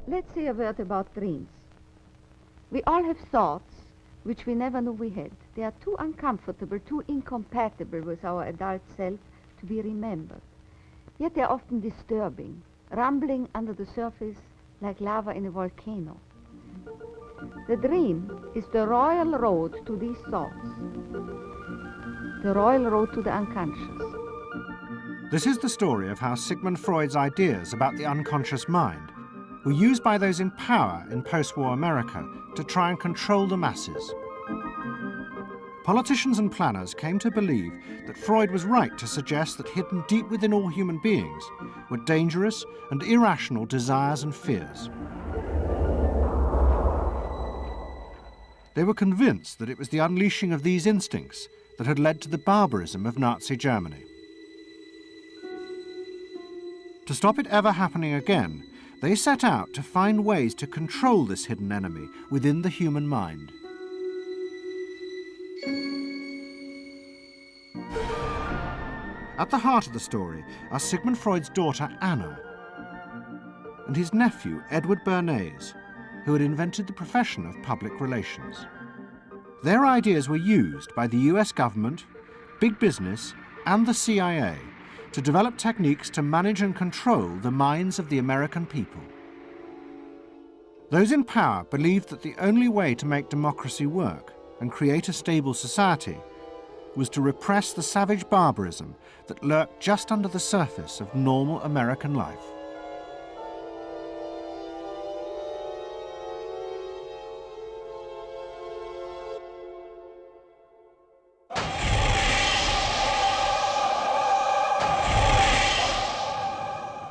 Let's say a word about dreams. We all have thoughts which we never knew we had. They are too uncomfortable, too incompatible with our adult self to be remembered. Yet they are often disturbing, rumbling under the surface like lava in a volcano. The dream is the royal road to these thoughts, the royal road to the unconscious. This is the story of how Sigmund Freud's ideas about the unconscious mind were used by those in power in post-war America to try and control the masses. Politicians and planners came to believe that Freud was right to suggest that hidden deep within all human beings were dangerous and irrational desires and fears. They were convinced that it was the unleashing of these instincts that had led to the barbarism of Nazi Germany. To stop it ever happening again, they set out to find ways to control this hidden enemy within the human mind. At the heart of the story are Sigmund Freud's daughter Anna and his nephew Edward Bernays, who had invented the profession of public relations. Their ideas were used by the US government, big business, and the CIA to develop techniques to manage and control the minds of the American people. Those in power believed that the only way to make democracy work and create a stable society was to repress the savage barbarism that lurked just under the surface of normal American life.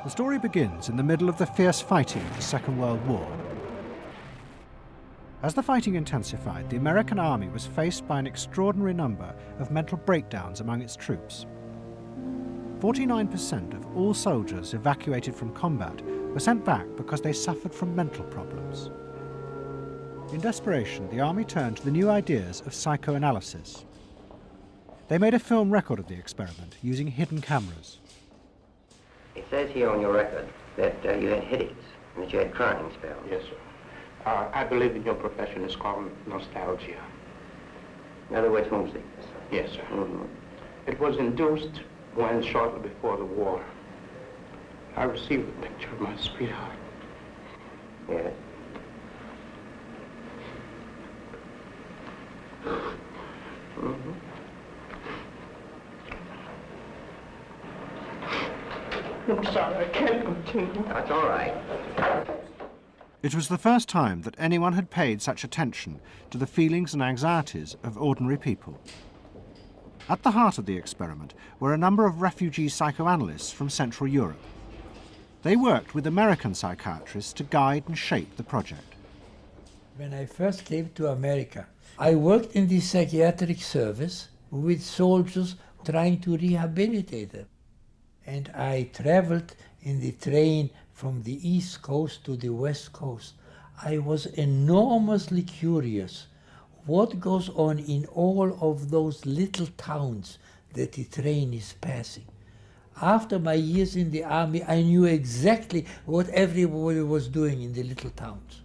The story begins in the middle of the fierce fighting of the Second World War. As the fighting intensified, the American army was faced by an extraordinary number of mental breakdowns among its troops. 49% of all soldiers evacuated from combat were sent back because they suffered from mental problems. In desperation, the army turned to the new ideas of psychoanalysis. They made a film record of the experiment using hidden cameras. It says here on your record that you had headaches and that you had crying spells. Yes, sir. I believe in your profession is called nostalgia. In other words, homesickness. Yes, sir. Mm-hmm. It was induced when, shortly before the war, I received a picture of my sweetheart. Yes. Mm-hmm. I'm sorry, I can't continue. That's all right. It was the first time that anyone had paid such attention to the feelings and anxieties of ordinary people. At the heart of the experiment were a number of refugee psychoanalysts from Central Europe. They worked with American psychiatrists to guide and shape the project. When I first came to America, I worked in the psychiatric service with soldiers trying to rehabilitate them. And I traveled in the train from the East Coast to the West Coast. I was enormously curious what goes on in all of those little towns that the train is passing. After my years in the army, I knew exactly what everybody was doing in the little towns,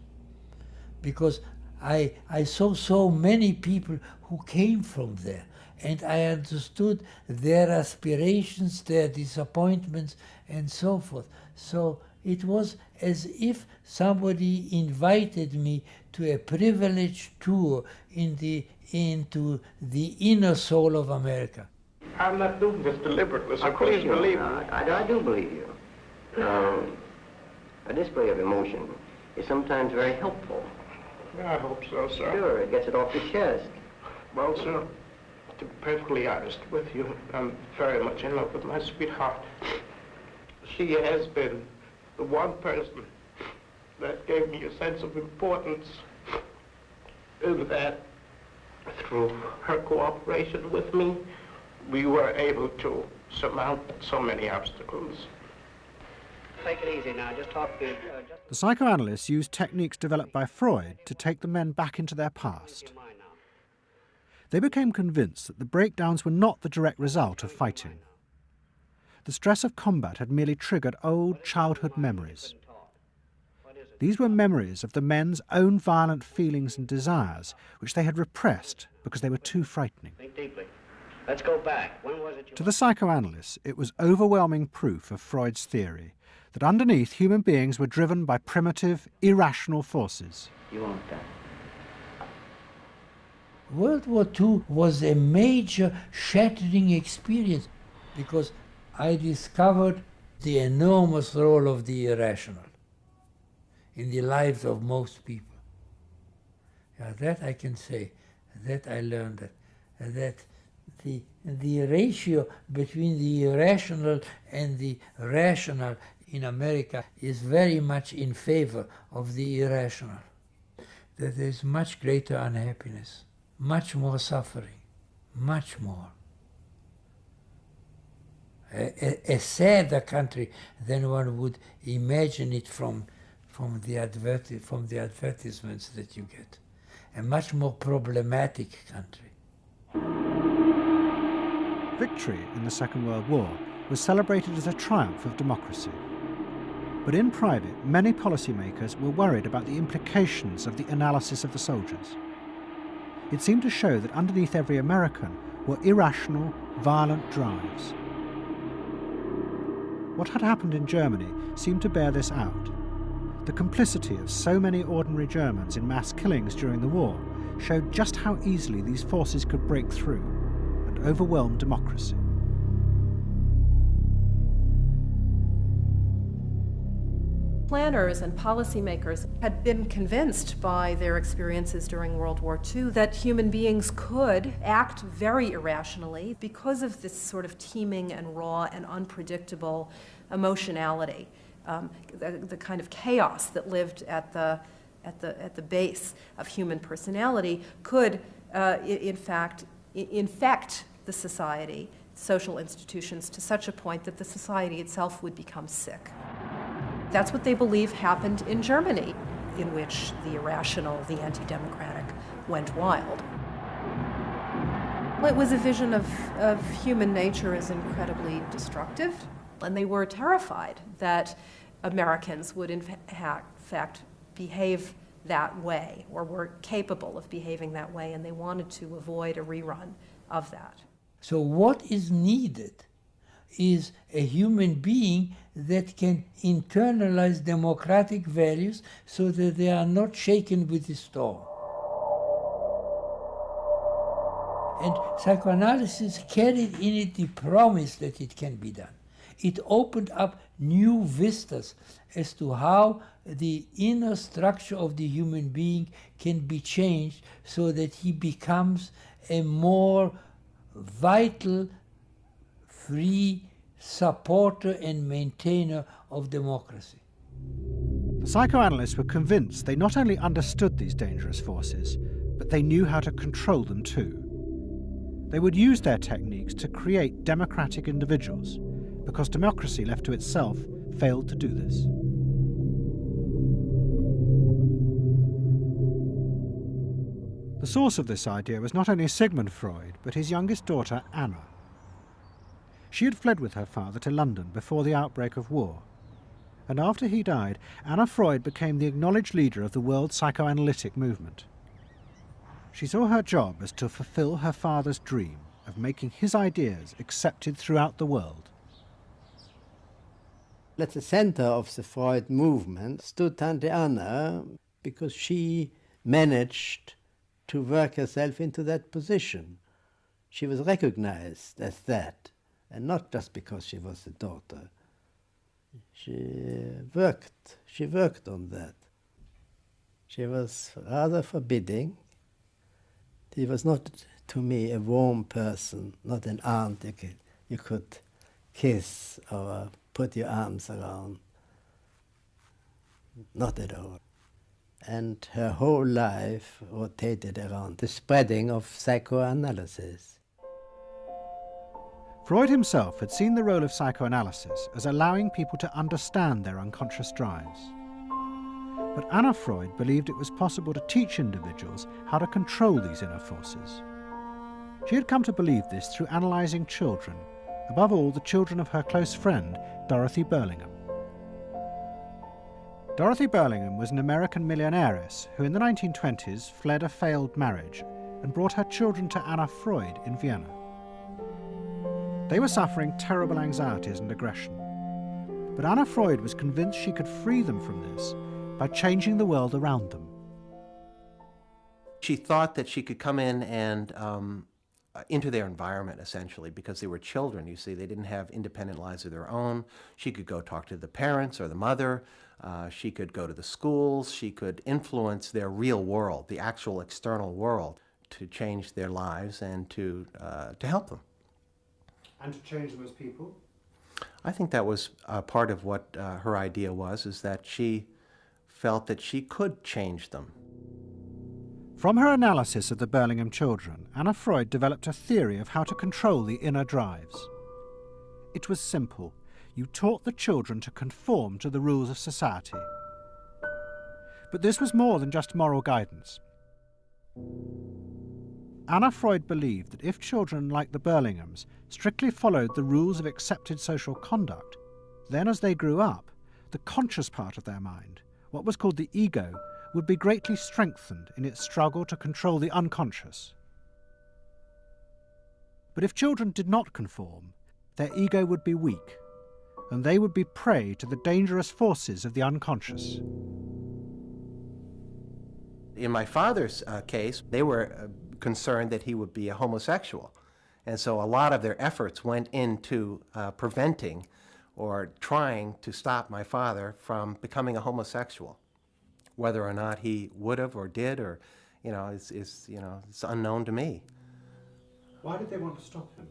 because I saw so many people who came from there, and I understood their aspirations, their disappointments, and so forth. So it was as if somebody invited me to a privileged tour into the inner soul of America. I'm not doing this deliberately, so Of course please you are believe me. not. I do believe you. A display of emotion is sometimes very helpful. I hope so, sir. Sure, it gets it off your chest. Well, sir, to be perfectly honest with you, I'm very much in love with my sweetheart. She has been the one person that gave me a sense of importance, and that through her cooperation with me, we were able to surmount so many obstacles. Take it easy now. Just talk to... The psychoanalysts used techniques developed by Freud to take the men back into their past. They became convinced that the breakdowns were not the direct result of fighting. The stress of combat had merely triggered old childhood memories. These were memories of the men's own violent feelings and desires, which they had repressed because they were too frightening. Think deeply. Let's go back. When was it you... To the psychoanalysts, it was overwhelming proof of Freud's theory that underneath human beings were driven by primitive, irrational forces. You won't die. World War II was a major shattering experience because I discovered the enormous role of the irrational in the lives of most people. Yeah, that I can say, that I learned that the ratio between the irrational and the rational in America is very much in favor of the irrational. That there is much greater unhappiness, much more suffering, much more. A sadder country than one would imagine it from the advertisements that you get. A much more problematic country. Victory in the Second World War was celebrated as a triumph of democracy. But in private, many policymakers were worried about the implications of the analysis of the soldiers. It seemed to show that underneath every American were irrational, violent drives. What had happened in Germany seemed to bear this out. The complicity of so many ordinary Germans in mass killings during the war showed just how easily these forces could break through and overwhelm democracy. Planners and policymakers had been convinced by their experiences during World War II that human beings could act very irrationally because of this sort of teeming and raw and unpredictable emotionality, the kind of chaos that lived at the base of human personality could, in fact, infect the society, social institutions, to such a point that the society itself would become sick. That's what they believe happened in Germany, in which the irrational, the anti-democratic, went wild. Well, it was a vision of human nature as incredibly destructive, and they were terrified that Americans would in fact behave that way, or were capable of behaving that way, and they wanted to avoid a rerun of that. So what is needed is a human being that can internalize democratic values so that they are not shaken with the storm. And psychoanalysis carried in it the promise that it can be done. It opened up new vistas as to how the inner structure of the human being can be changed so that he becomes a more vital, free supporter and maintainer of democracy. The psychoanalysts were convinced they not only understood these dangerous forces, but they knew how to control them too. They would use their techniques to create democratic individuals, because democracy left to itself failed to do this. The source of this idea was not only Sigmund Freud, but his youngest daughter, Anna. She had fled with her father to London before the outbreak of war, and after he died, Anna Freud became the acknowledged leader of the world psychoanalytic movement. She saw her job as to fulfill her father's dream of making his ideas accepted throughout the world. At the center of the Freud movement stood Tante Anna, because she managed to work herself into that position. She was recognized as that, and not just because she was the daughter. She worked on that. She was rather forbidding. She was not, to me, a warm person, not an aunt you could kiss or put your arms around. Not at all. And her whole life rotated around the spreading of psychoanalysis. Freud himself had seen the role of psychoanalysis as allowing people to understand their unconscious drives. But Anna Freud believed it was possible to teach individuals how to control these inner forces. She had come to believe this through analysing children, above all the children of her close friend, Dorothy Burlingham. Dorothy Burlingham was an American millionairess who in the 1920s fled a failed marriage and brought her children to Anna Freud in Vienna. They were suffering terrible anxieties and aggression, but Anna Freud was convinced she could free them from this by changing the world around them. She thought that she could come in and into their environment, essentially, because they were children, you see. They didn't have independent lives of their own. She could go talk to the parents or the mother. She could go to the schools. She could influence their real world, the actual external world, to change their lives and to help them. And to change them as people? I think that was part of what her idea was, is that she felt that she could change them. From her analysis of the Burlingham children, Anna Freud developed a theory of how to control the inner drives. It was simple. You taught the children to conform to the rules of society. But this was more than just moral guidance. Anna Freud believed that if children like the Burlinghams strictly followed the rules of accepted social conduct, then as they grew up, the conscious part of their mind, what was called the ego, would be greatly strengthened in its struggle to control the unconscious. But if children did not conform, their ego would be weak, and they would be prey to the dangerous forces of the unconscious. In my father's case, they were concerned that he would be a homosexual. And so a lot of their efforts went into preventing or trying to stop my father from becoming a homosexual. Whether or not he would have or did, or, it's unknown to me. Why did they want to stop him?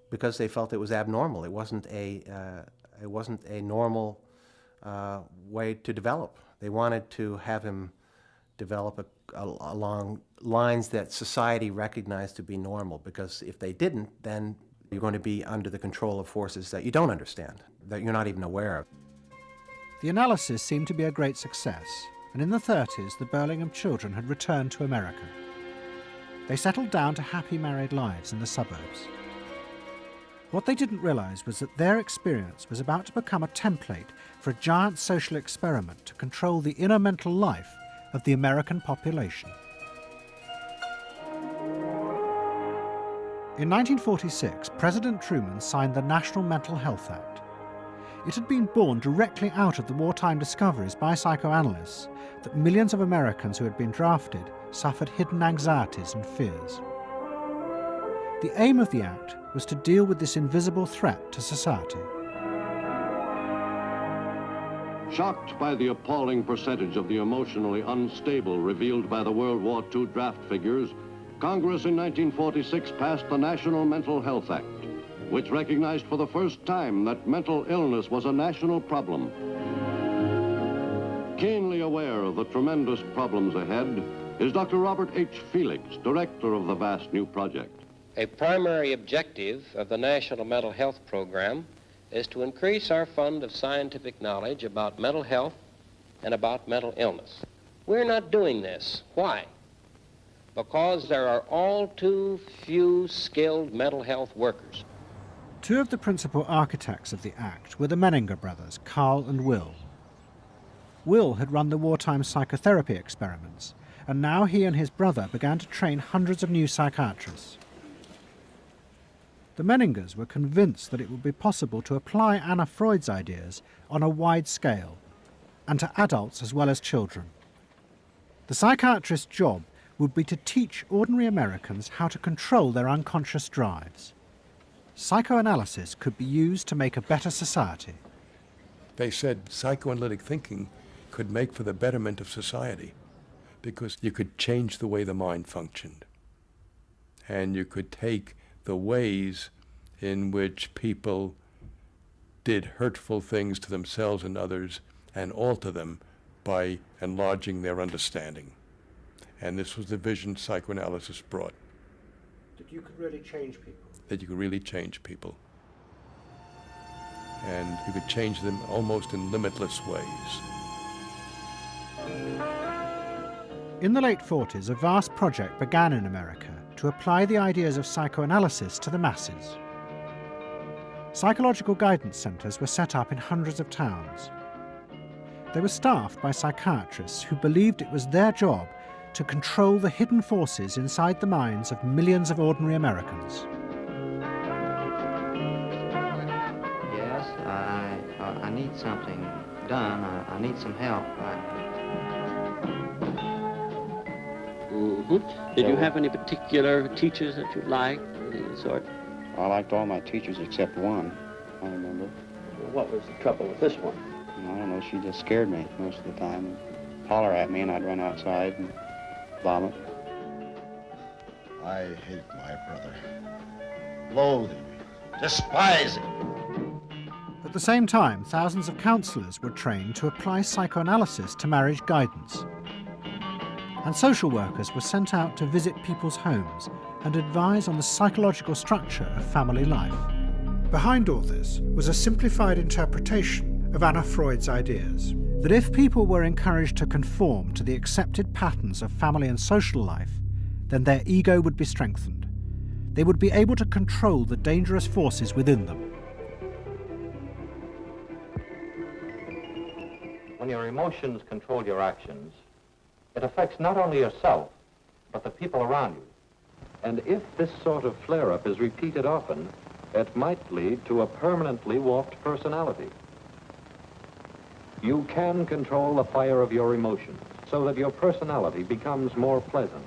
Because they felt it was abnormal. It wasn't a normal way to develop. They wanted to have him develop along lines that society recognized to be normal, because if they didn't, then you're going to be under the control of forces that you don't understand, that you're not even aware of. The analysis seemed to be a great success, and in the 30s the Burlingham children had returned to America. They settled down to happy married lives in the suburbs. What they didn't realize was that their experience was about to become a template for a giant social experiment to control the inner mental life of the American population. In 1946, President Truman signed the National Mental Health Act. It had been born directly out of the wartime discoveries by psychoanalysts that millions of Americans who had been drafted suffered hidden anxieties and fears. The aim of the act was to deal with this invisible threat to society. Shocked by the appalling percentage of the emotionally unstable revealed by the World War II draft figures, Congress in 1946 passed the National Mental Health Act, which recognized for the first time that mental illness was a national problem. Keenly aware of the tremendous problems ahead is Dr. Robert H. Felix, director of the vast new project. A primary objective of the National Mental Health Program is to increase our fund of scientific knowledge about mental health and about mental illness. We're not doing this. Why? Because there are all too few skilled mental health workers. Two of the principal architects of the Act were the Menninger brothers, Carl and Will. Will had run the wartime psychotherapy experiments, and now he and his brother began to train hundreds of new psychiatrists. The Menningers were convinced that it would be possible to apply Anna Freud's ideas on a wide scale, and to adults as well as children. The psychiatrist's job would be to teach ordinary Americans how to control their unconscious drives. Psychoanalysis could be used to make a better society. They said psychoanalytic thinking could make for the betterment of society, because you could change the way the mind functioned. And you could take the ways in which people did hurtful things to themselves and others and alter them by enlarging their understanding. And this was the vision psychoanalysis brought. That you could really change people. That you could really change people. And you could change them almost in limitless ways. In the late 40s, a vast project began in America to apply the ideas of psychoanalysis to the masses. Psychological guidance centres were set up in hundreds of towns. They were staffed by psychiatrists who believed it was their job to control the hidden forces inside the minds of millions of ordinary Americans. Yes, I need something done. I need some help. Did you have any particular teachers that you liked, anything of the sort? I liked all my teachers except one, I remember. What was the trouble with this one? I don't know, she just scared me most of the time. Holler at me and I'd run outside and vomit. I hate my brother. Loathe him. Despise him. At the same time, thousands of counsellors were trained to apply psychoanalysis to marriage guidance. And social workers were sent out to visit people's homes and advise on the psychological structure of family life. Behind all this was a simplified interpretation of Anna Freud's ideas, that if people were encouraged to conform to the accepted patterns of family and social life, then their ego would be strengthened. They would be able to control the dangerous forces within them. When your emotions control your actions, it affects not only yourself, but the people around you. And if this sort of flare-up is repeated often, it might lead to a permanently warped personality. You can control the fire of your emotions so that your personality becomes more pleasant.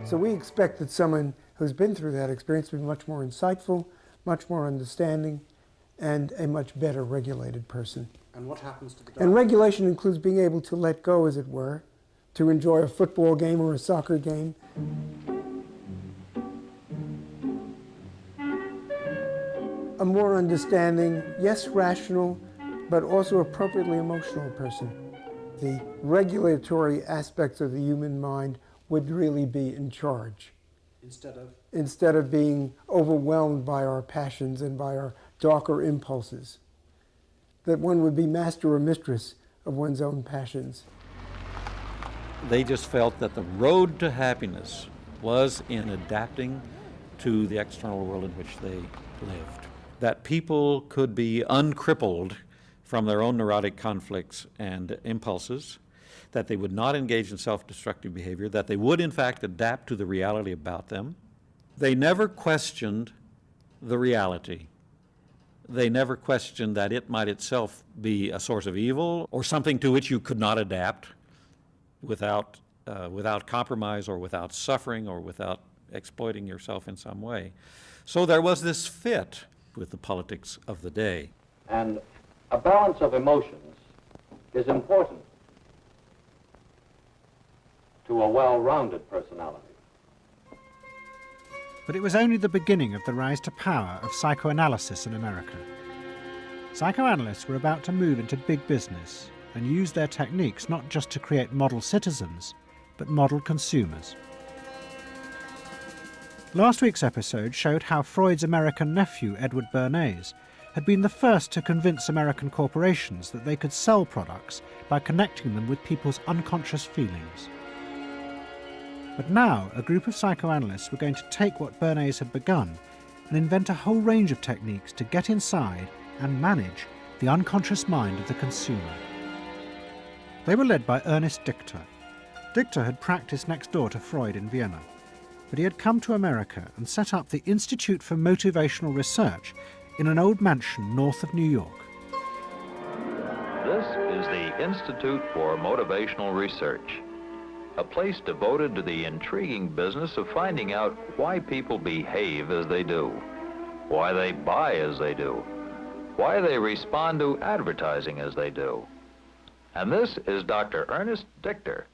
So we expect that someone who's been through that experience to be much more insightful, much more understanding, and a much better regulated person. And what happens to the And regulation includes being able to let go, as it were, to enjoy a football game or a soccer game. A more understanding, yes, rational, but also appropriately emotional person. The regulatory aspects of the human mind would really be in charge. Instead of being overwhelmed by our passions and by our darker impulses. That one would be master or mistress of one's own passions. They just felt that the road to happiness was in adapting to the external world in which they lived. That people could be uncrippled from their own neurotic conflicts and impulses, that they would not engage in self-destructive behavior, that they would in fact adapt to the reality about them. They never questioned the reality. They never questioned that it might itself be a source of evil or something to which you could not adapt without compromise or without suffering or without exploiting yourself in some way. So there was this fit with the politics of the day. And a balance of emotions is important to a well-rounded personality. But it was only the beginning of the rise to power of psychoanalysis in America. Psychoanalysts were about to move into big business and use their techniques not just to create model citizens, but model consumers. Last week's episode showed how Freud's American nephew, Edward Bernays, had been the first to convince American corporations that they could sell products by connecting them with people's unconscious feelings. But now, a group of psychoanalysts were going to take what Bernays had begun and invent a whole range of techniques to get inside and manage the unconscious mind of the consumer. They were led by Ernest Dichter. Dichter had practiced next door to Freud in Vienna, but he had come to America and set up the Institute for Motivational Research in an old mansion north of New York. This is the Institute for Motivational Research, a place devoted to the intriguing business of finding out why people behave as they do, why they buy as they do, why they respond to advertising as they do. And this is Dr. Ernest Dichter.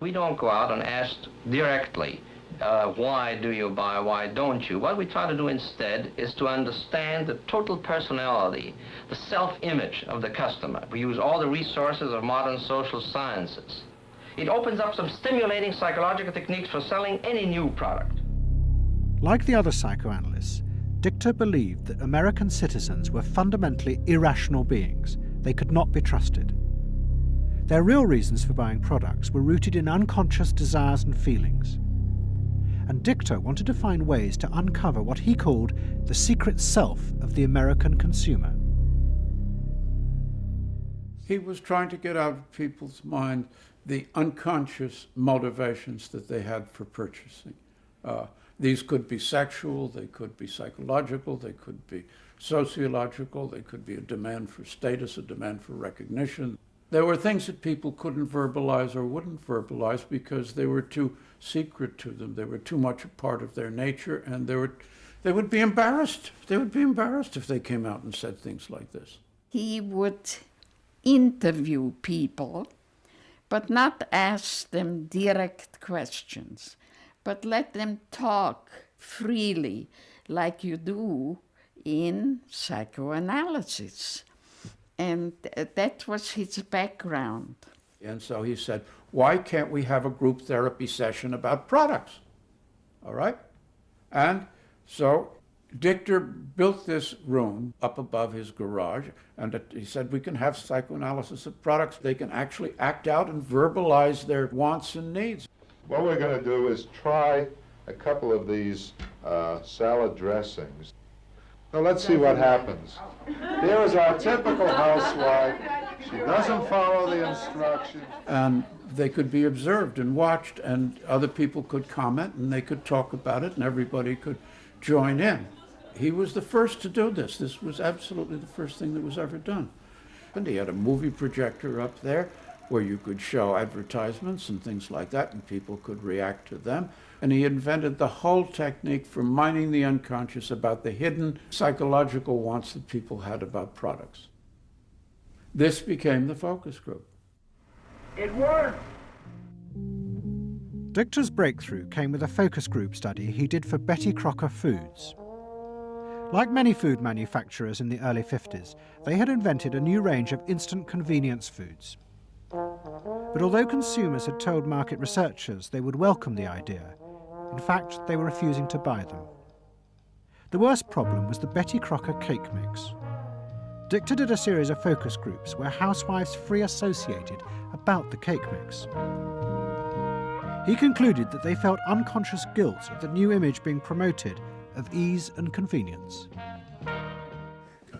We don't go out and ask directly, why do you buy, why don't you? What we try to do instead is to understand the total personality, the self-image of the customer. We use all the resources of modern social sciences. It opens up some stimulating psychological techniques for selling any new product. Like the other psychoanalysts, Dichter believed that American citizens were fundamentally irrational beings. They could not be trusted. Their real reasons for buying products were rooted in unconscious desires and feelings. And Dichter wanted to find ways to uncover what he called the secret self of the American consumer. He was trying to get out of people's mind the unconscious motivations that they had for purchasing. These could be sexual, they could be psychological, they could be sociological, they could be a demand for status, a demand for recognition. There were things that people couldn't verbalize or wouldn't verbalize because they were too secret to them. They were too much a part of their nature, and they would be embarrassed. They would be embarrassed if they came out and said things like this. He would interview people, but not ask them direct questions, but let them talk freely like you do in psychoanalysis. And that was his background. And so he said, why can't we have a group therapy session about products? All right? And so Dichter built this room up above his garage, and he said we can have psychoanalysis of products. They can actually act out and verbalize their wants and needs. What we're going to do is try a couple of these salad dressings. Now let's see what happens. Here is our typical housewife. She doesn't follow the instructions. And they could be observed and watched, and other people could comment, and they could talk about it, and everybody could join in. He was the first to do this. This was absolutely the first thing that was ever done. And he had a movie projector up there where you could show advertisements and things like that, and people could react to them. And he invented the whole technique for mining the unconscious about the hidden psychological wants that people had about products. This became the focus group. It worked! Dichter's breakthrough came with a focus group study he did for Betty Crocker Foods. Like many food manufacturers in the early 50s, they had invented a new range of instant convenience foods. But although consumers had told market researchers they would welcome the idea, in fact, they were refusing to buy them. The worst problem was the Betty Crocker cake mix. Dichter did a series of focus groups where housewives free associated about the cake mix. He concluded that they felt unconscious guilt at the new image being promoted of ease and convenience.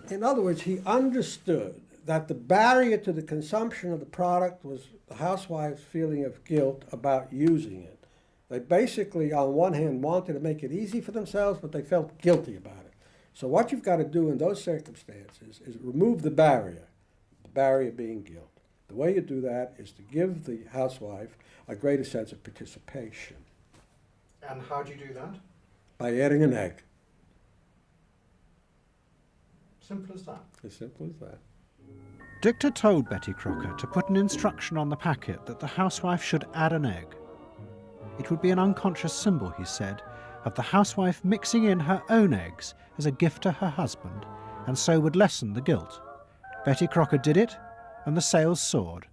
In other words, he understood that the barrier to the consumption of the product was the housewife's feeling of guilt about using it. They basically, on one hand, wanted to make it easy for themselves, but they felt guilty about it. So what you've got to do in those circumstances is remove the barrier being guilt. The way you do that is to give the housewife a greater sense of participation. And how do you do that? By adding an egg. Simple as that. As simple as that. Dichter told Betty Crocker to put an instruction on the packet that the housewife should add an egg. It would be an unconscious symbol, he said, of the housewife mixing in her own eggs as a gift to her husband, and so would lessen the guilt. Betty Crocker did it, and the sales soared.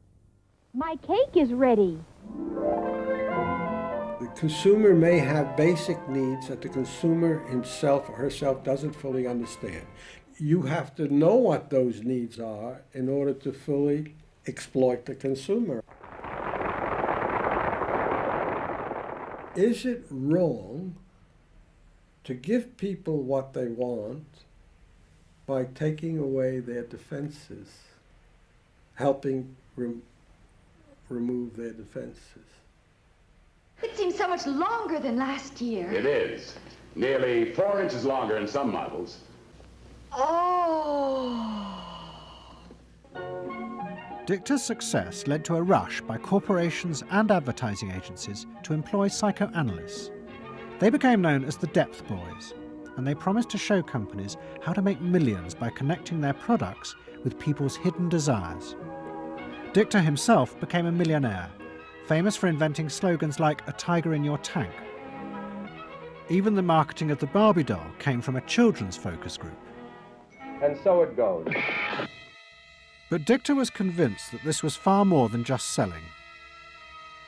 My cake is ready. The consumer may have basic needs that the consumer himself or herself doesn't fully understand. You have to know what those needs are in order to fully exploit the consumer. Is it wrong to give people what they want by taking away their defenses, helping remove their defenses? It seems so much longer than last year. It is. Nearly 4 inches longer in some models. Oh. Dichter's success led to a rush by corporations and advertising agencies to employ psychoanalysts. They became known as the Depth Boys, and they promised to show companies how to make millions by connecting their products with people's hidden desires. Dichter himself became a millionaire, famous for inventing slogans like "a tiger in your tank." Even the marketing of the Barbie doll came from a children's focus group. And so it goes. But Dichter was convinced that this was far more than just selling.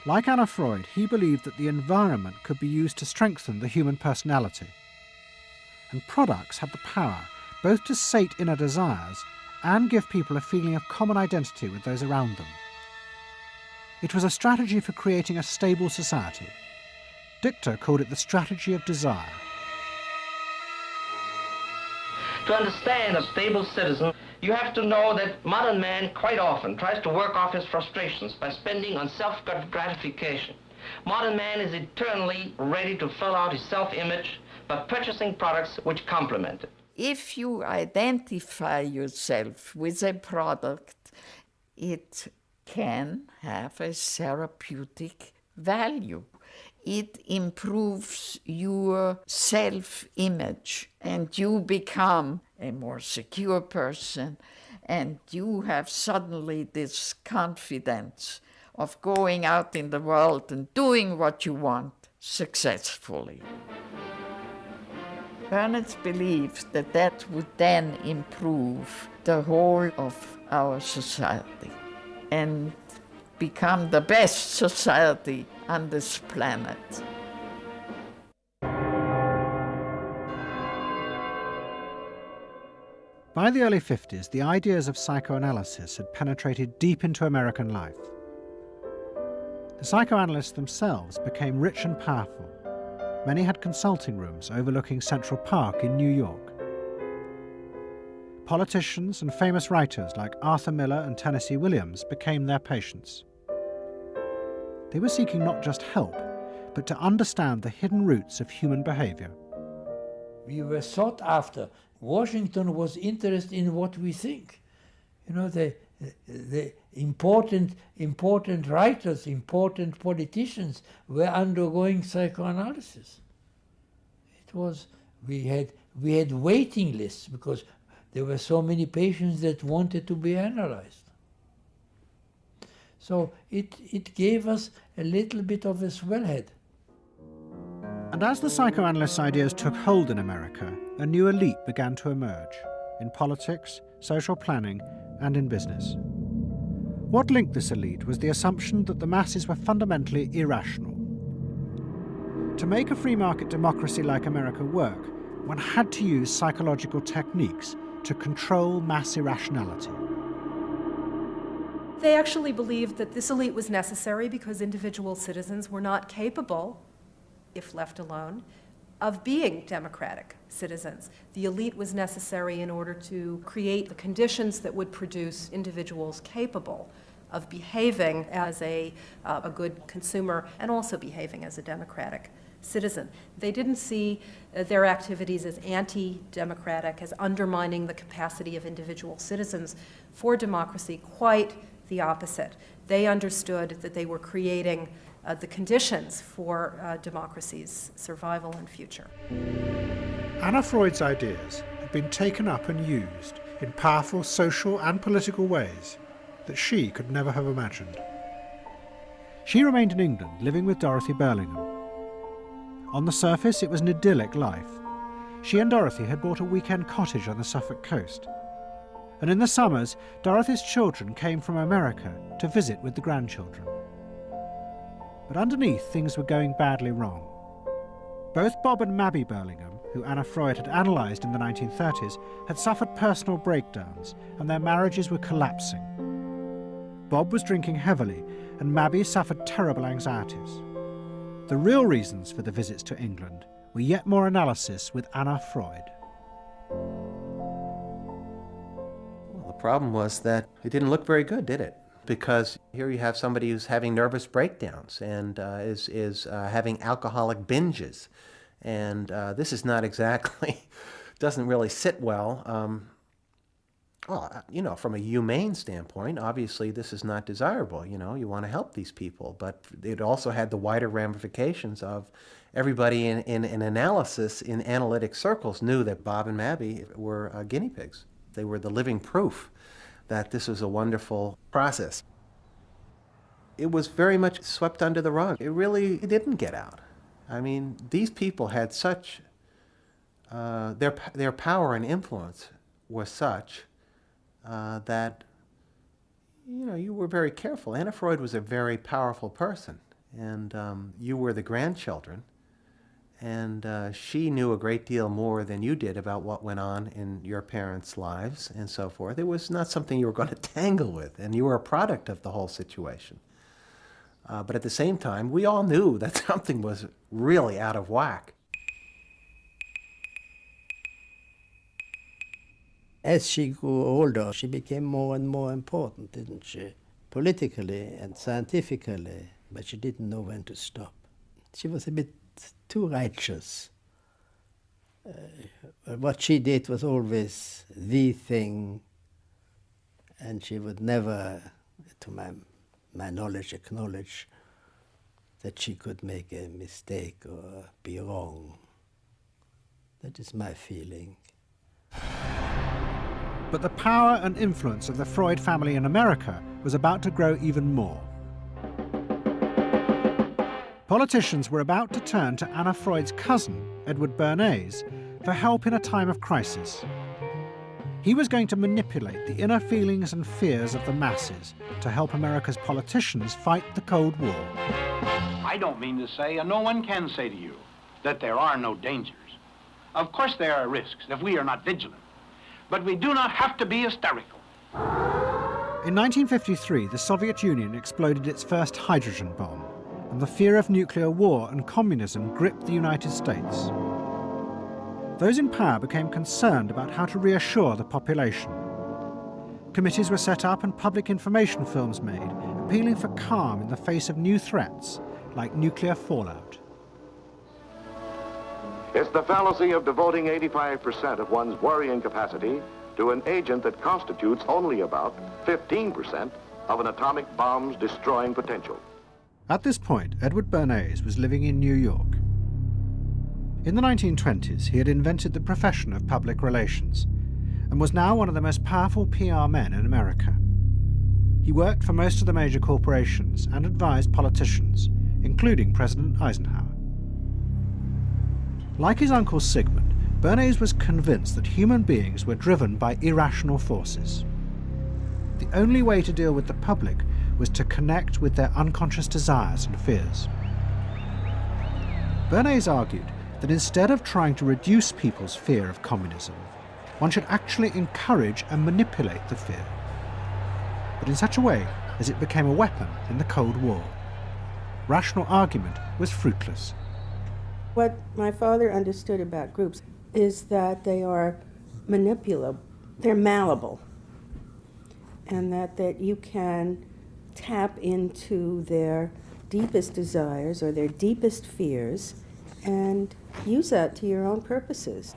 Like Anna Freud, he believed that the environment could be used to strengthen the human personality. And products had the power both to sate inner desires and give people a feeling of common identity with those around them. It was a strategy for creating a stable society. Dichter called it the strategy of desire. To understand a stable citizen, You have to know that modern man quite often tries to work off his frustrations by spending on self-gratification. Modern man is eternally ready to fill out his self-image by purchasing products which complement it. If you identify yourself with a product, it can have a therapeutic value. It improves your self-image, and you become a more secure person, and you have suddenly this confidence of going out in the world and doing what you want successfully. Ernest believed that that would then improve the whole of our society and become the best society on this planet. By the early 50s, the ideas of psychoanalysis had penetrated deep into American life. The psychoanalysts themselves became rich and powerful. Many had consulting rooms overlooking Central Park in New York. Politicians and famous writers like Arthur Miller and Tennessee Williams became their patients. They were seeking not just help, but to understand the hidden roots of human behavior. We were sought after. Washington was interested in what we think. You know, the important writers, important politicians were undergoing psychoanalysis. It was, we had waiting lists because there were so many patients that wanted to be analyzed. So it gave us a little bit of a swellhead. And as the psychoanalysts' ideas took hold in America, a new elite began to emerge in politics, social planning, and in business. What linked this elite was the assumption that the masses were fundamentally irrational. To make a free market democracy like America work, one had to use psychological techniques to control mass irrationality. They actually believed that this elite was necessary because individual citizens were not capable, if left alone, of being democratic citizens. The elite was necessary in order to create the conditions that would produce individuals capable of behaving as a good consumer and also behaving as a democratic citizen. They didn't see their activities as anti-democratic, as undermining the capacity of individual citizens for democracy. Quite the opposite. They understood that they were creating the conditions for democracy's survival and future. Anna Freud's ideas had been taken up and used in powerful social and political ways that she could never have imagined. She remained in England, living with Dorothy Burlingham. On the surface, it was an idyllic life. She and Dorothy had bought a weekend cottage on the Suffolk coast. And in the summers, Dorothy's children came from America to visit with the grandchildren. But underneath, things were going badly wrong. Both Bob and Mabby Burlingham, who Anna Freud had analysed in the 1930s, had suffered personal breakdowns, and their marriages were collapsing. Bob was drinking heavily, and Mabby suffered terrible anxieties. The real reasons for the visits to England were yet more analysis with Anna Freud. Well, the problem was that it didn't look very good, did it? Because here you have somebody who's having nervous breakdowns and is having alcoholic binges. And this is not exactly, doesn't really sit well. Well, you know, from a humane standpoint, obviously this is not desirable. You know, you want to help these people. But it also had the wider ramifications of everybody in analysis, in analytic circles, knew that Bob and Mabby were guinea pigs. They were the living proof that this was a wonderful process. It was very much swept under the rug. It really didn't get out. I mean, these people had such, their power and influence was such that, you know, you were very careful. Anna Freud was a very powerful person, and you were the grandchildren, and she knew a great deal more than you did about what went on in your parents' lives and so forth. It was not something you were going to tangle with, and you were a product of the whole situation. But at the same time, we all knew that something was really out of whack. As she grew older, she became more and more important, didn't she? Politically and scientifically, but she didn't know when to stop. She was a bit too righteous. What she did was always the thing, and she would never, to my knowledge, acknowledge that she could make a mistake or be wrong. That is my feeling. But the power and influence of the Freud family in America was about to grow even more. Politicians were about to turn to Anna Freud's cousin, Edward Bernays, for help in a time of crisis. He was going to manipulate the inner feelings and fears of the masses to help America's politicians fight the Cold War. I don't mean to say, and no one can say to you, that there are no dangers. Of course there are risks if we are not vigilant, but we do not have to be hysterical. In 1953, the Soviet Union exploded its first hydrogen bomb, and the fear of nuclear war and communism gripped the United States. Those in power became concerned about how to reassure the population. Committees were set up and public information films made, appealing for calm in the face of new threats, like nuclear fallout. It's the fallacy of devoting 85% of one's worrying capacity to an agent that constitutes only about 15% of an atomic bomb's destroying potential. At this point, Edward Bernays was living in New York. In the 1920s, he had invented the profession of public relations and was now one of the most powerful PR men in America. He worked for most of the major corporations and advised politicians, including President Eisenhower. Like his uncle Sigmund, Bernays was convinced that human beings were driven by irrational forces. The only way to deal with the public was to connect with their unconscious desires and fears. Bernays argued that instead of trying to reduce people's fear of communism, one should actually encourage and manipulate the fear, but in such a way as it became a weapon in the Cold War. Rational argument was fruitless. What my father understood about groups is that they are manipulable, they're malleable, and that you can tap into their deepest desires or their deepest fears and use that to your own purposes.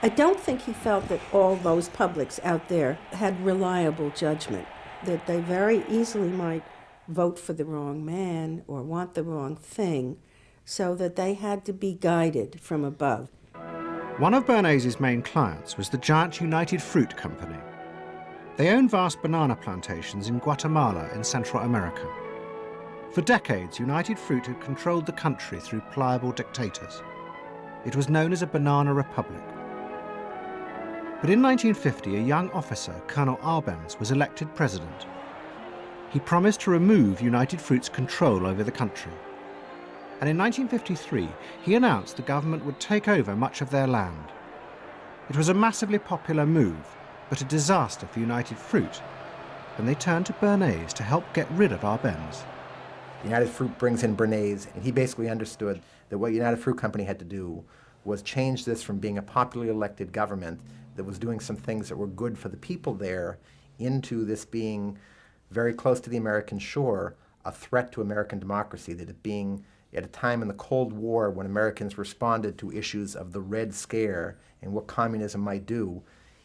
I don't think he felt that all those publics out there had reliable judgment, that they very easily might vote for the wrong man or want the wrong thing, so that they had to be guided from above. One of Bernays' main clients was the giant United Fruit Company. They owned vast banana plantations in Guatemala in Central America. For decades, United Fruit had controlled the country through pliable dictators. It was known as a banana republic. But in 1950, a young officer, Colonel Arbenz, was elected president. He promised to remove United Fruit's control over the country. And in 1953, he announced the government would take over much of their land. It was a massively popular move, but a disaster for United Fruit, and they turned to Bernays to help get rid of Arbenz. United Fruit brings in Bernays, and he basically understood that what United Fruit Company had to do was change this from being a popularly elected government that was doing some things that were good for the people there into this being very close to the American shore, a threat to American democracy, that it being at a time in the Cold War when Americans responded to issues of the Red Scare and what communism might do,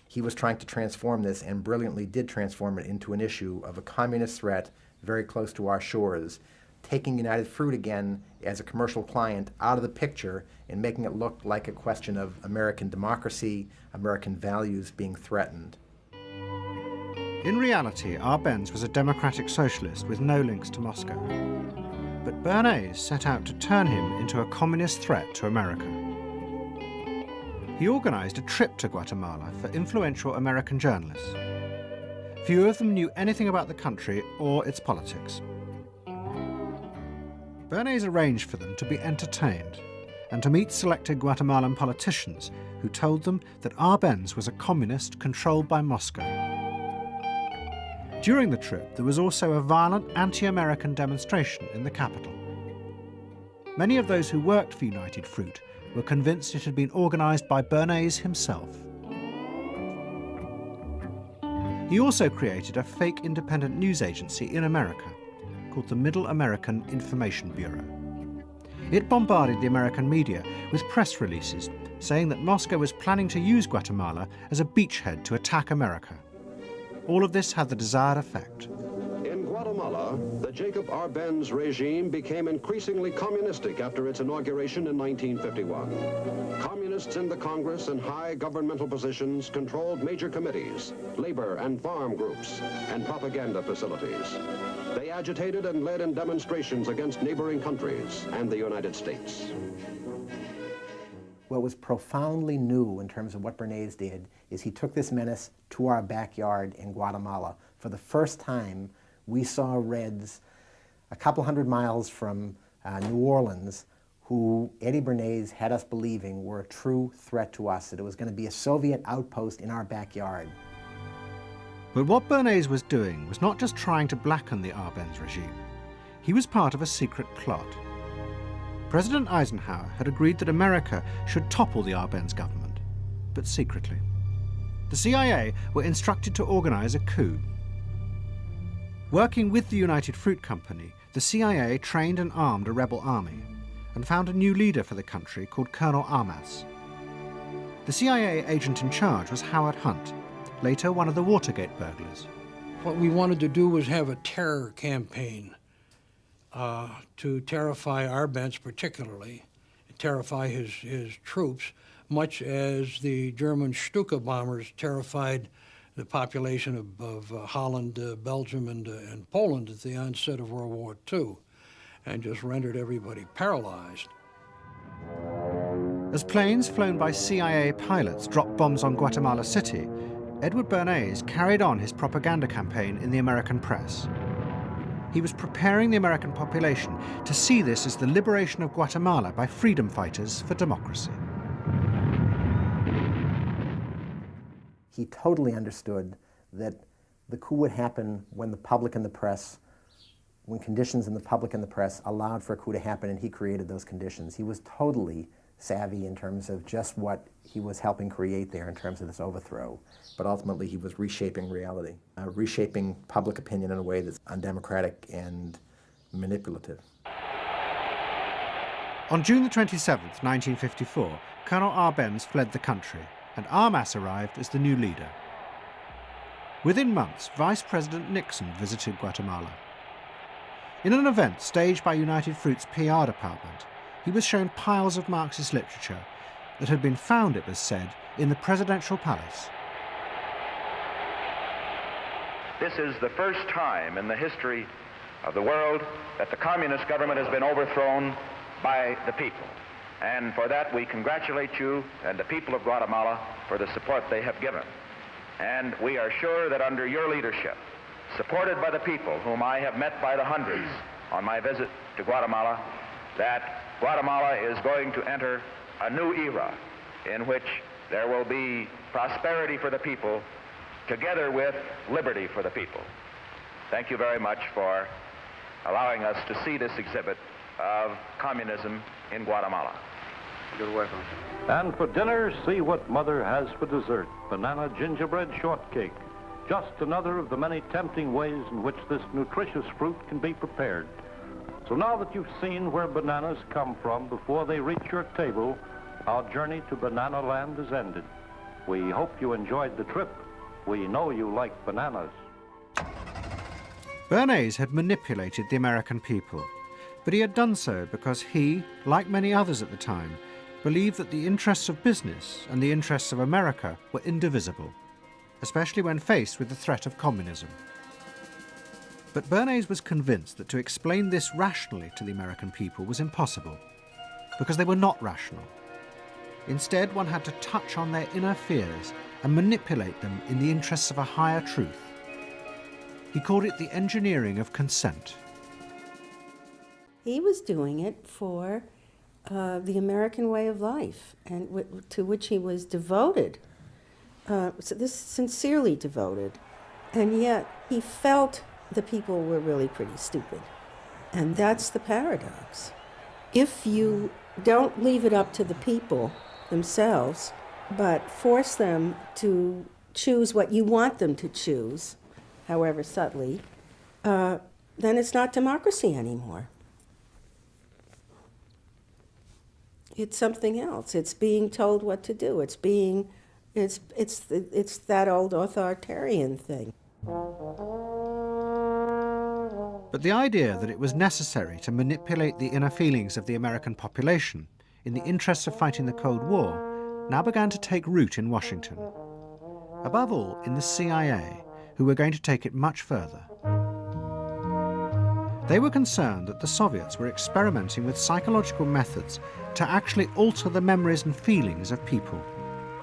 he was trying to transform this and brilliantly did transform it into an issue of a communist threat very close to our shores, taking United Fruit again as a commercial client out of the picture and making it look like a question of American democracy, American values being threatened. In reality, Arbenz was a democratic socialist with no links to Moscow. But Bernays set out to turn him into a communist threat to America. He organized a trip to Guatemala for influential American journalists. Few of them knew anything about the country or its politics. Bernays arranged for them to be entertained and to meet selected Guatemalan politicians who told them that Arbenz was a communist controlled by Moscow. During the trip, there was also a violent anti-American demonstration in the capital. Many of those who worked for United Fruit were convinced it had been organized by Bernays himself. He also created a fake independent news agency in America called the Middle American Information Bureau. It bombarded the American media with press releases saying that Moscow was planning to use Guatemala as a beachhead to attack America. All of this had the desired effect. In Guatemala, the Jacob Arbenz regime became increasingly communistic after its inauguration in 1951. Communists in the Congress and high governmental positions controlled major committees, labor and farm groups, and propaganda facilities. They agitated and led in demonstrations against neighboring countries and the United States. What was profoundly new in terms of what Bernays did is he took this menace to our backyard in Guatemala. For the first time, we saw Reds a couple hundred miles from New Orleans who Eddie Bernays had us believing were a true threat to us, that it was going to be a Soviet outpost in our backyard. But what Bernays was doing was not just trying to blacken the Arbenz regime. He was part of a secret plot. President Eisenhower had agreed that America should topple the Arbenz government, but secretly. The CIA were instructed to organize a coup. Working with the United Fruit Company, the CIA trained and armed a rebel army and found a new leader for the country called Colonel Armas. The CIA agent in charge was Howard Hunt, later one of the Watergate burglars. What we wanted to do was have a terror campaign to terrify Arbenz particularly, terrify his troops, much as the German Stuka bombers terrified the population of Holland, Belgium, and Poland at the onset of World War II, and just rendered everybody paralyzed. As planes flown by CIA pilots dropped bombs on Guatemala City, Edward Bernays carried on his propaganda campaign in the American press. He was preparing the American population to see this as the liberation of Guatemala by freedom fighters for democracy. He totally understood that the coup would happen when the public and the press, when conditions in the public and the press allowed for a coup to happen, and he created those conditions. He was totally savvy in terms of just what he was helping create there in terms of this overthrow. But ultimately he was reshaping reality, reshaping public opinion in a way that's undemocratic and manipulative. On June the 27th, 1954, Colonel Arbenz fled the country, and Armas arrived as the new leader. Within months, Vice President Nixon visited Guatemala. In an event staged by United Fruit's PR department, he was shown piles of Marxist literature that had been found, it was said, in the presidential palace. This is the first time in the history of the world that the communist government has been overthrown by the people. And for that, we congratulate you and the people of Guatemala for the support they have given. And we are sure that under your leadership, supported by the people whom I have met by the hundreds on my visit to Guatemala, that Guatemala is going to enter a new era in which there will be prosperity for the people together with liberty for the people. Thank you very much for allowing us to see this exhibit of communism in Guatemala. You're welcome. And for dinner, see what Mother has for dessert. Banana gingerbread shortcake. Just another of the many tempting ways in which this nutritious fruit can be prepared. So now that you've seen where bananas come from before they reach your table, our journey to Banana Land is ended. We hope you enjoyed the trip. We know you like bananas. Bernays had manipulated the American people, but he had done so because he, like many others at the time, believed that the interests of business and the interests of America were indivisible, especially when faced with the threat of communism. But Bernays was convinced that to explain this rationally to the American people was impossible, because they were not rational. Instead, one had to touch on their inner fears and manipulate them in the interests of a higher truth. He called it the engineering of consent. He was doing it for the American way of life, and to which he was devoted. So this sincerely devoted, and yet he felt the people were really pretty stupid. And that's the paradox. If you don't leave it up to the people themselves, but force them to choose what you want them to choose, however subtly, then it's not democracy anymore. It's something else. It's being told what to do. It's that old authoritarian thing. But the idea that it was necessary to manipulate the inner feelings of the American population in the interests of fighting the Cold War now began to take root in Washington. Above all, in the CIA, who were going to take it much further. They were concerned that the Soviets were experimenting with psychological methods to actually alter the memories and feelings of people,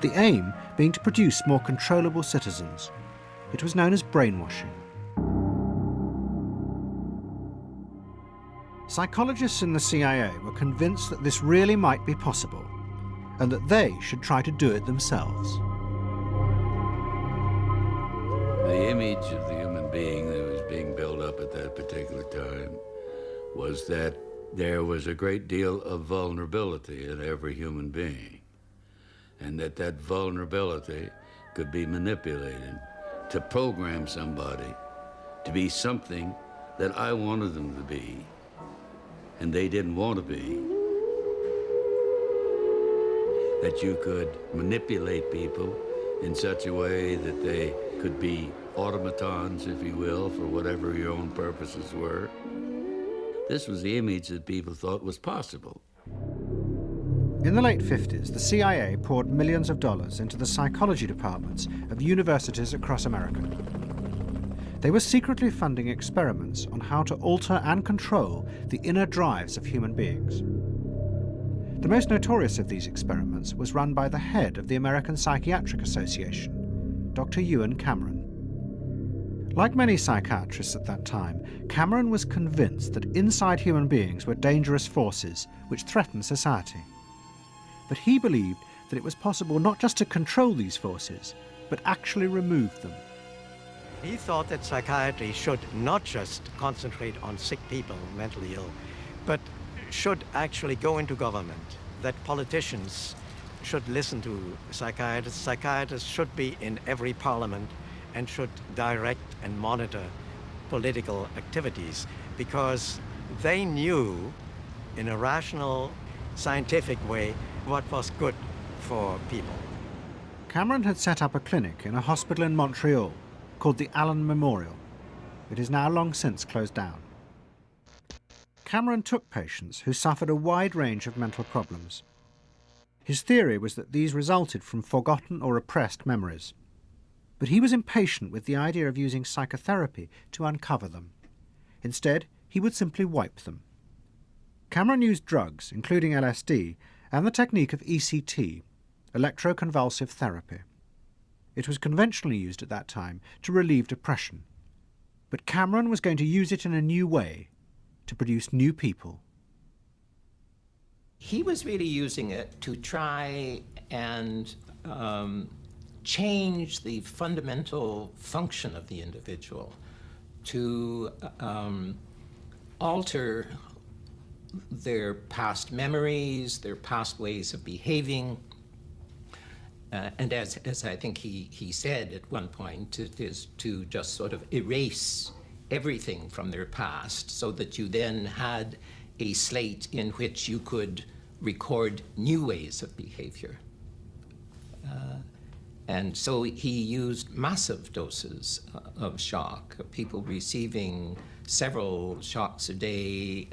the aim being to produce more controllable citizens. It was known as brainwashing. Psychologists in the CIA were convinced that this really might be possible, and that they should try to do it themselves. The image of the human being that was being built up at that particular time was that there was a great deal of vulnerability in every human being, and that vulnerability could be manipulated to program somebody to be something that I wanted them to be, and they didn't want to be. That you could manipulate people in such a way that they could be automatons, if you will, for whatever your own purposes were. This was the image that people thought was possible. In the late 50s, the CIA poured millions of dollars into the psychology departments of universities across America. They were secretly funding experiments on how to alter and control the inner drives of human beings. The most notorious of these experiments was run by the head of the American Psychiatric Association, Dr. Ewen Cameron. Like many psychiatrists at that time, Cameron was convinced that inside human beings were dangerous forces which threatened society. But he believed that it was possible not just to control these forces, but actually remove them. He thought that psychiatry should not just concentrate on sick people, mentally ill, but should actually go into government, that politicians should listen to psychiatrists. Psychiatrists should be in every parliament and should direct and monitor political activities, because they knew in a rational, scientific way what was good for people. Cameron had set up a clinic in a hospital in Montreal called the Allen Memorial. It is now long since closed down. Cameron took patients who suffered a wide range of mental problems. His theory was that these resulted from forgotten or repressed memories. But he was impatient with the idea of using psychotherapy to uncover them. Instead, he would simply wipe them. Cameron used drugs, including LSD, and the technique of ECT, electroconvulsive therapy. It was conventionally used at that time to relieve depression. But Cameron was going to use it in a new way, to produce new people. He was really using it to try and change the fundamental function of the individual, to alter their past memories, their past ways of behaving. And as I think he said at one point, it is to just sort of erase everything from their past so that you then had a slate in which you could record new ways of behavior. And so he used massive doses of shock, people receiving several shocks a day,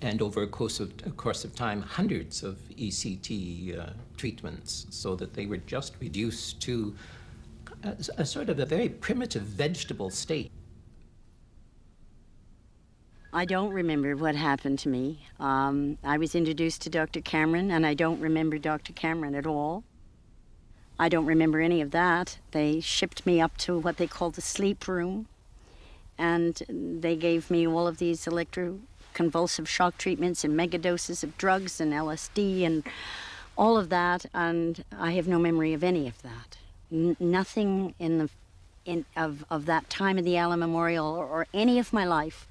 and over a course of time, hundreds of ECT treatments, so that they were just reduced to a sort of a very primitive vegetable state. I don't remember what happened to me. I was introduced to Dr. Cameron, and I don't remember Dr. Cameron at all. I don't remember any of that. They shipped me up to what they called the sleep room, and they gave me all of these electroconvulsive shock treatments and megadoses of drugs and LSD and all of that, and I have no memory of any of that. Nothing of that time of the Allen Memorial or any of my life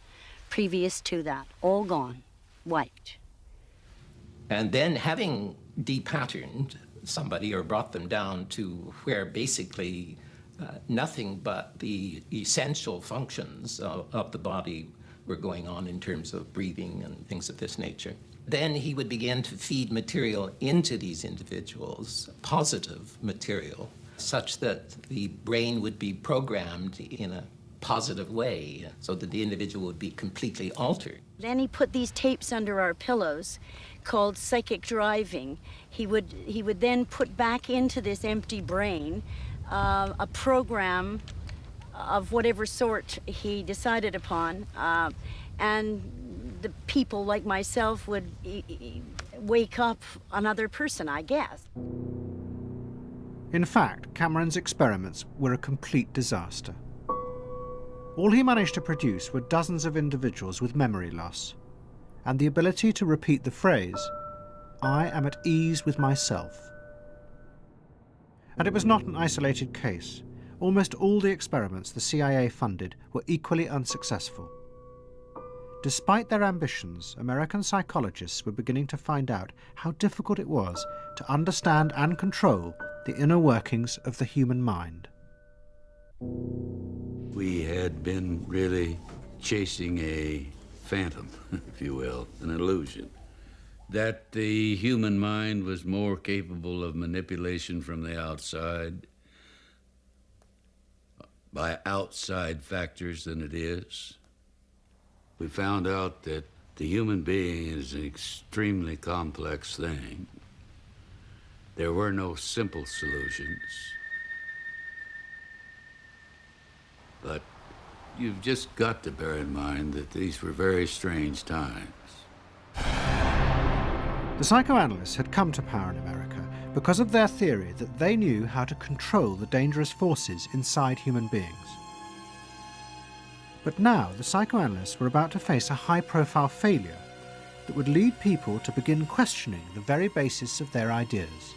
previous to that. All gone, wiped. And then having depatterned somebody or brought them down to where basically nothing but the essential functions of the body were going on in terms of breathing and things of this nature. Then he would begin to feed material into these individuals, positive material, such that the brain would be programmed in a positive way, so that the individual would be completely altered. Then he put these tapes under our pillows called psychic driving. He would then put back into this empty brain a program of whatever sort he decided upon, and the people like myself would wake up another person, I guess. In fact, Cameron's experiments were a complete disaster. All he managed to produce were dozens of individuals with memory loss and the ability to repeat the phrase, "I am at ease with myself." And it was not an isolated case. Almost all the experiments the CIA funded were equally unsuccessful. Despite their ambitions, American psychologists were beginning to find out how difficult it was to understand and control the inner workings of the human mind. We had been really chasing a phantom, if you will, an illusion, that the human mind was more capable of manipulation from the outside by outside factors than it is. We found out that the human being is an extremely complex thing. There were no simple solutions. But you've just got to bear in mind that these were very strange times. The psychoanalysts had come to power in America because of their theory that they knew how to control the dangerous forces inside human beings. But now the psychoanalysts were about to face a high-profile failure that would lead people to begin questioning the very basis of their ideas.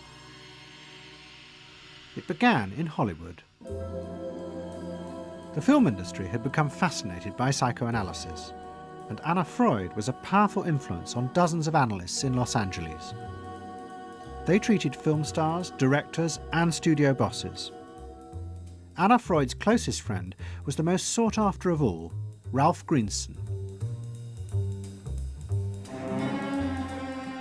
It began in Hollywood. The film industry had become fascinated by psychoanalysis, and Anna Freud was a powerful influence on dozens of analysts in Los Angeles. They treated film stars, directors, and studio bosses. Anna Freud's closest friend was the most sought after of all, Ralph Greenson.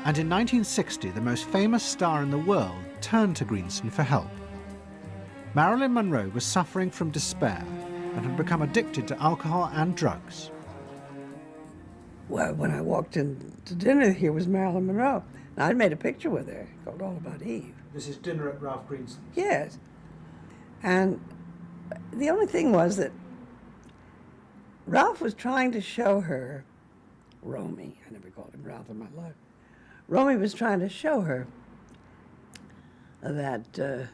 And in 1960, the most famous star in the world turned to Greenson for help. Marilyn Monroe was suffering from despair and had become addicted to alcohol and drugs. Well, when I walked in to dinner, here was Marilyn Monroe. And I'd made a picture with her called All About Eve. This is dinner at Ralph Greenson's. Yes. And the only thing was that Ralph was trying to show her, Romy, I never called him Ralph in my life. Romy was trying to show her that the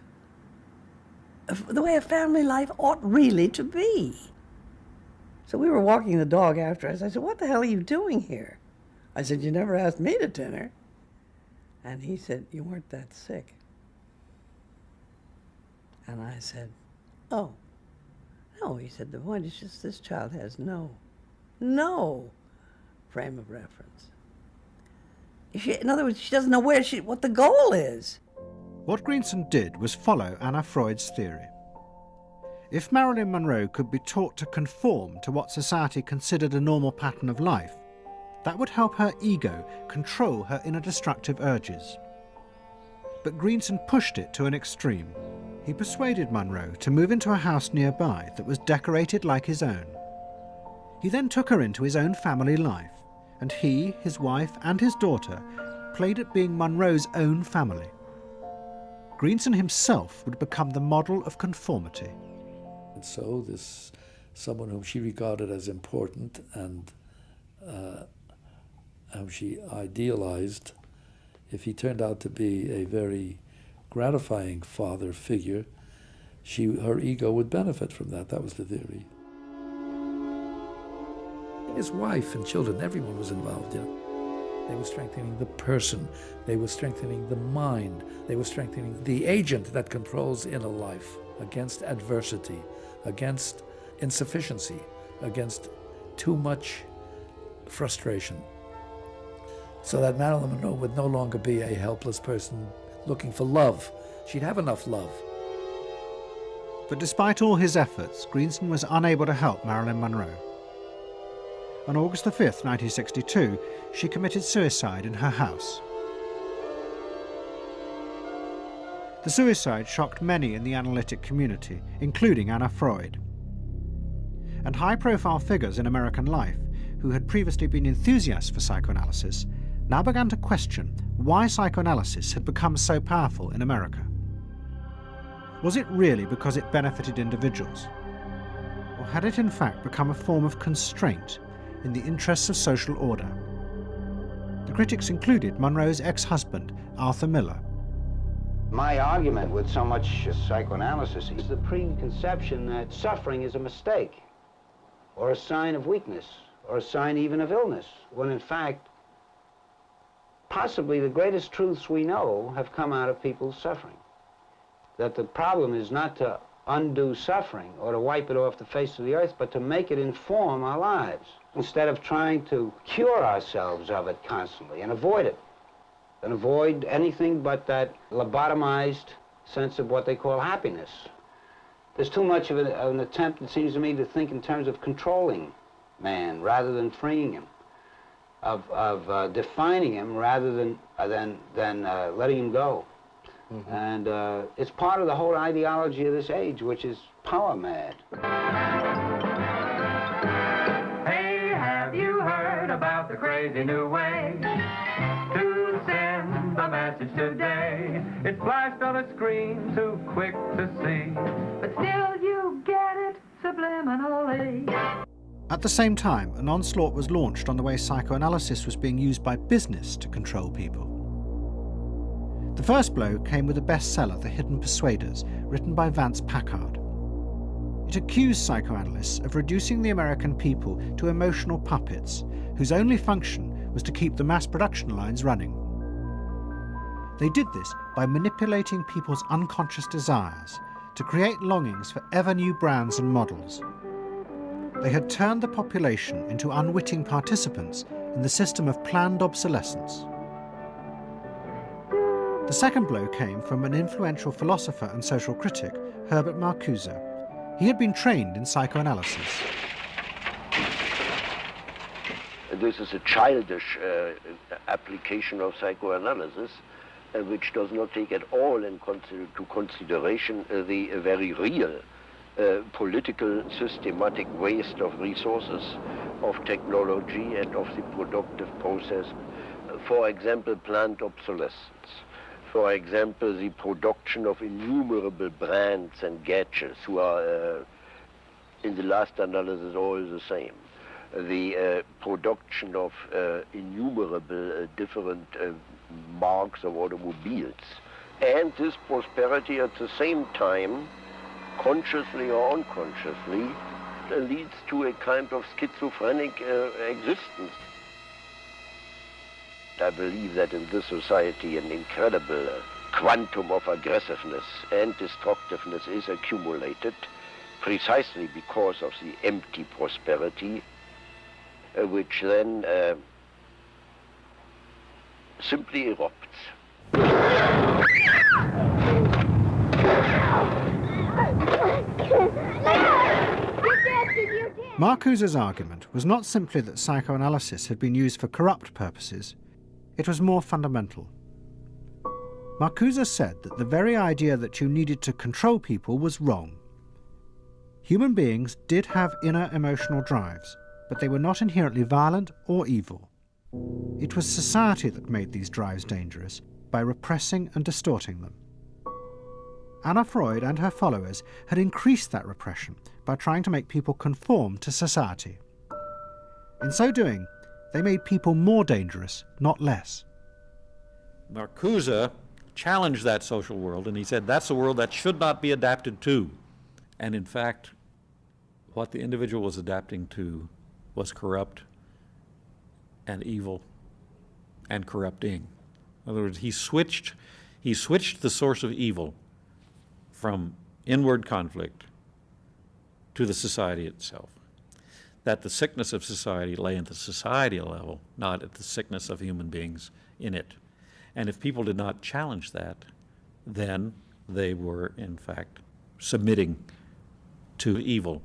way a family life ought really to be. So we were walking the dog after us. I said, "What the hell are you doing here?" I said, "You never asked me to dinner." And he said, "You weren't that sick." And I said, "Oh, no." He said, "The point is just this child has no frame of reference. In other words, she doesn't know what the goal is." What Greenson did was follow Anna Freud's theory. If Marilyn Monroe could be taught to conform to what society considered a normal pattern of life, that would help her ego control her inner destructive urges. But Greenson pushed it to an extreme. He persuaded Monroe to move into a house nearby that was decorated like his own. He then took her into his own family life, and he, his wife, and his daughter played at being Monroe's own family. Greenson himself would become the model of conformity. And so this, someone whom she regarded as important and whom she idealized, if he turned out to be a very gratifying father figure, her ego would benefit from that. That was the theory. His wife and children, everyone was involved, you know. They were strengthening the person. They were strengthening the mind. They were strengthening the agent that controls inner life against adversity, against insufficiency, against too much frustration. So that Marilyn Monroe would no longer be a helpless person looking for love. She'd have enough love. But despite all his efforts, Greenson was unable to help Marilyn Monroe. On August the 5th, 1962, she committed suicide in her house. The suicide shocked many in the analytic community, including Anna Freud. And high-profile figures in American life, who had previously been enthusiasts for psychoanalysis, now began to question why psychoanalysis had become so powerful in America. Was it really because it benefited individuals? Or had it in fact become a form of constraint in the interests of social order? The critics included Monroe's ex-husband, Arthur Miller. My argument with so much psychoanalysis is the preconception that suffering is a mistake, or a sign of weakness, or a sign even of illness, when in fact, possibly the greatest truths we know have come out of people's suffering. That the problem is not to undo suffering or to wipe it off the face of the earth, but to make it inform our lives, instead of trying to cure ourselves of it constantly and avoid it, and avoid anything but that lobotomized sense of what they call happiness. There's too much of an attempt, it seems to me, to think in terms of controlling man rather than freeing him, of defining him rather than letting him go. Mm-hmm. And it's part of the whole ideology of this age, which is power mad. Hey, have you heard about the crazy new way to send a message today? It's flashed on a screen, too quick to see, but still you get it subliminally. At the same time, an onslaught was launched on the way psychoanalysis was being used by business to control people. The first blow came with the bestseller, The Hidden Persuaders, written by Vance Packard. It accused psychoanalysts of reducing the American people to emotional puppets whose only function was to keep the mass production lines running. They did this by manipulating people's unconscious desires to create longings for ever new brands and models. They had turned the population into unwitting participants in the system of planned obsolescence. The second blow came from an influential philosopher and social critic, Herbert Marcuse. He had been trained in psychoanalysis. This is a childish application of psychoanalysis, which does not take at all into consideration the very real political systematic waste of resources, of technology and of the productive process. For example, planned obsolescence. For example, the production of innumerable brands and gadgets who are, in the last analysis, all the same. The production of innumerable different marks of automobiles. And this prosperity at the same time, consciously or unconsciously, leads to a kind of schizophrenic existence. I believe that in this society an incredible quantum of aggressiveness and destructiveness is accumulated precisely because of the empty prosperity, which then simply erupts. Marcuse's argument was not simply that psychoanalysis had been used for corrupt purposes. It was more fundamental. Marcuse said that the very idea that you needed to control people was wrong. Human beings did have inner emotional drives, but they were not inherently violent or evil. It was society that made these drives dangerous by repressing and distorting them. Anna Freud and her followers had increased that repression by trying to make people conform to society. In so doing, they made people more dangerous, not less. Marcuse challenged that social world, and he said that's a world that should not be adapted to. And in fact, what the individual was adapting to was corrupt and evil and corrupting. In other words, he switched the source of evil from inward conflict to the society itself. That the sickness of society lay at the societal level, not at the sickness of human beings in it. And if people did not challenge that, then they were, in fact, submitting to evil.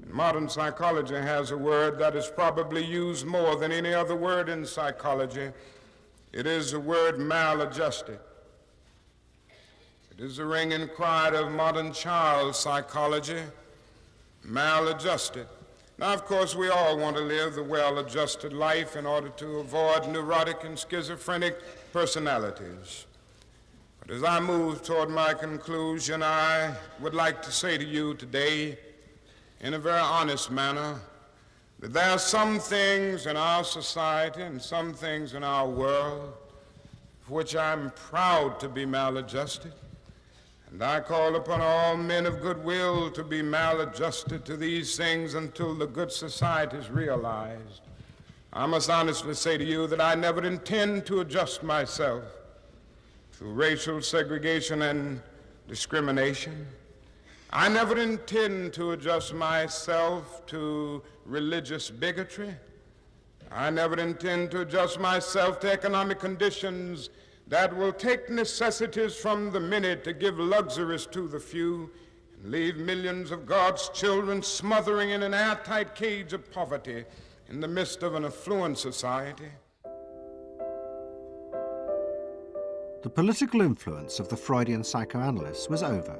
Modern psychology has a word that is probably used more than any other word in psychology. It is the word maladjusted. It is the ringing cry of modern child psychology, maladjusted. Now, of course, we all want to live the well-adjusted life in order to avoid neurotic and schizophrenic personalities. But as I move toward my conclusion, I would like to say to you today, in a very honest manner, that there are some things in our society and some things in our world for which I'm proud to be maladjusted. And I call upon all men of goodwill to be maladjusted to these things until the good society is realized. I must honestly say to you that I never intend to adjust myself through racial segregation and discrimination. I never intend to adjust myself to religious bigotry. I never intend to adjust myself to economic conditions that will take necessities from the many to give luxuries to the few and leave millions of God's children smothering in an airtight cage of poverty in the midst of an affluent society. The political influence of the Freudian psychoanalysts was over.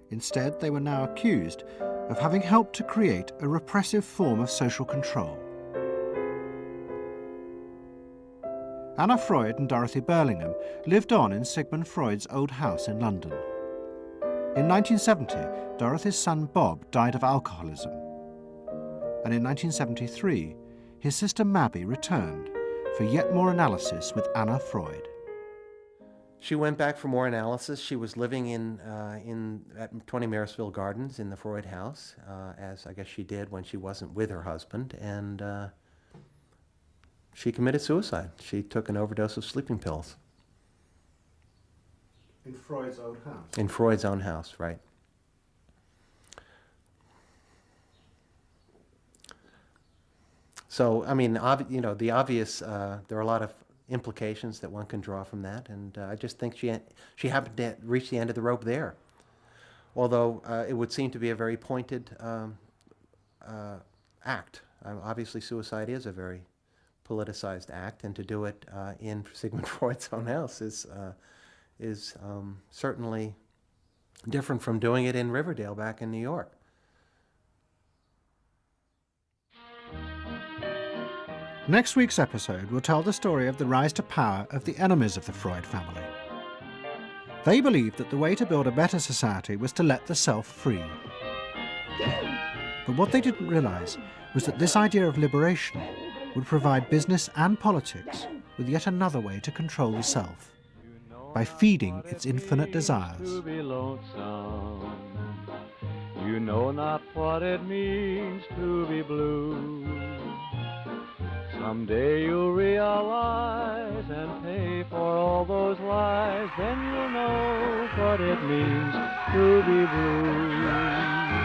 Instead, they were now accused of having helped to create a repressive form of social control. Anna Freud and Dorothy Burlingham lived on in Sigmund Freud's old house in London. In 1970, Dorothy's son Bob died of alcoholism. And in 1973, his sister Mabby returned for yet more analysis with Anna Freud. She went back for more analysis. She was living at 20 Marisville Gardens in the Freud house, as I guess she did when she wasn't with her husband, and she committed suicide. She took an overdose of sleeping pills. In Freud's own house? In Freud's own house, right. So, I mean, the obvious, there are a lot of implications that one can draw from that, and I just think she happened to reach the end of the rope there. Although it would seem to be a very pointed act. Obviously, suicide is a very politicized act, and to do it in Sigmund Freud's own house is certainly different from doing it in Riverdale back in New York. Next week's episode will tell the story of the rise to power of the enemies of the Freud family. They believed that the way to build a better society was to let the self free. But what they didn't realize was that this idea of liberation would provide business and politics with yet another way to control the self, by feeding its infinite desires. To be lonesome. You know not what it means to be blue. Someday you'll realize and pay for all those lies. Then you'll know what it means to be blue.